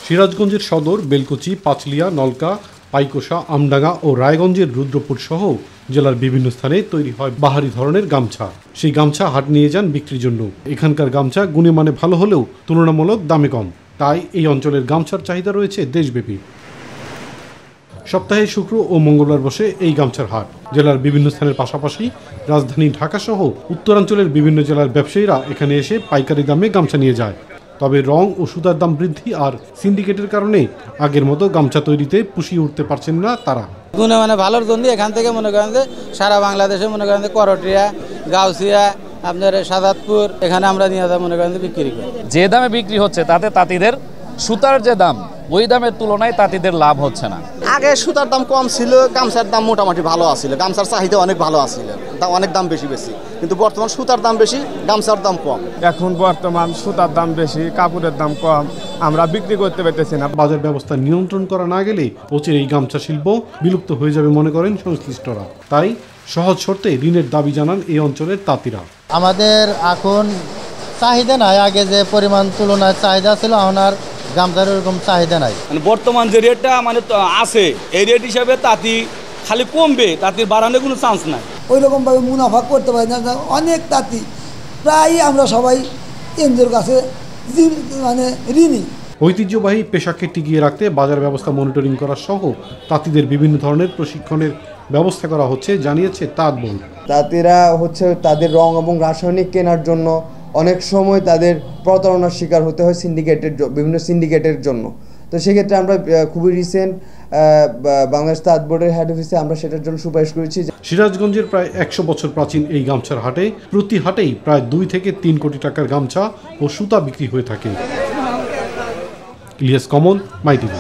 সিরাজগঞ্জের সদর, বেলকুচি, পাঁচলিয়া, নলকা, পাইকোষা, আমডাঙ্গা ও রায়গঞ্জের রুদ্রপুর সহ জেলার বিভিন্ন স্থানে তৈরি হয় বাহারি ধরনের গামছা। সেই গামছা হাট নিয়ে যান বিক্রির জন্য। এখানকার গামছা গুণে মানে ভালো হলেও তুলনামূলক দামে কম, তাই এই অঞ্চলের গামছার চাহিদা রয়েছে দেশব্যাপী। সপ্তাহে শুক্র ও মঙ্গলবার বসে এই গামছার হাট। জেলার বিভিন্ন স্থানের পাশাপাশি রাজধানী ঢাকা সহ উত্তরাঞ্চলের বিভিন্ন জেলার ব্যবসায়ীরা এখানে এসে পাইকারি দামে গামছা নিয়ে যায়। তবে রং ও সুতার দাম বৃদ্ধি আর সিন্ডিকেটের কারণে আগের মতো গামছা তৈরিতে পুষিয়ে উঠতে পারছেন না তারা। গুণে মানে ভালোর জন্য এখান থেকে মনে করেন যে সারা বাংলাদেশে মনে করেন যে করটিয়া, গাউসিয়া, আপনার সাদাতপুর, এখানে আমরা নিয়ে মনে করেন বিক্রি করি। যে দামে বিক্রি হচ্ছে তাতে তাঁতিদের সুতার যে দাম ওই দামের তুলনায় তাঁতিদের লাভ হচ্ছে না। আগে সুতার দাম কম ছিল, গামছার দাম মোটামুটি ভালো আছিল, গামছার চাহিদা অনেক ভালো আছিল, অনেক দাম বেশি কিন্তু বর্তমান সুতার দাম বেশি, গামছার দাম কম। এখন বর্তমান সুতার দাম বেশি, কাপড়ের দাম কম, আমরা বিক্রি করতে পারতেছি না। বাজার ব্যবস্থা নিয়ন্ত্রণ করা না গেলে অচিরে এই গামছা শিল্প বিলুপ্ত হয়ে যাবে মনে করেন সংশ্লিষ্টরা। তাই সহজ শর্তে ঋণের দাবি জানান এই অঞ্চলের তাঁতিরা। আমাদের এখন চাহিদা নাই, আগে যে পরিমাণ তুলনায় চাহিদা ছিল এখন আর গামছার এরকম চাহিদা নাই। বর্তমান যে রেটটা আছে এই রেট হিসাবে তাঁতি খালি কমবে, তাঁতির বাড়ানোর কোনো চান্স নাই। ওই রকমভাবে মুনাফা করতে পারি না। অনেক তাঁতি প্রায় আমরা সবাই এনজিওর কাছে ঋণী। ঐতিহ্যবাহী পেশাকে টিকিয়ে রাখতে বাজার ব্যবস্থা মনিটরিং করা সহ তাঁতিদের বিভিন্ন ধরনের প্রশিক্ষণের ব্যবস্থা করা হচ্ছে জানিয়েছে তাঁত বোর্ড। তাঁতিরা তাদের রং এবং রাসায়নিক কেনার জন্য অনেক সময় তাদের প্রতারণার শিকার হতে হয় বিভিন্ন সিন্ডিকেটের জন্য। তো সেক্ষেত্রে আমরা খুবই রিসেন্ট বাংলাদেশ তাঁত বোর্ডের হেড অফিসে আমরা সেটার জন্য সুপারিশ করেছি। সিরাজগঞ্জের প্রায় 100 বছর প্রাচীন এই গামছার হাটে প্রতি হাটেই প্রায় 2 থেকে 3 কোটি টাকার গামছা ও সুতা বিক্রি হয়ে থাকে। ইলিয়াস কমল, মাই টিভি।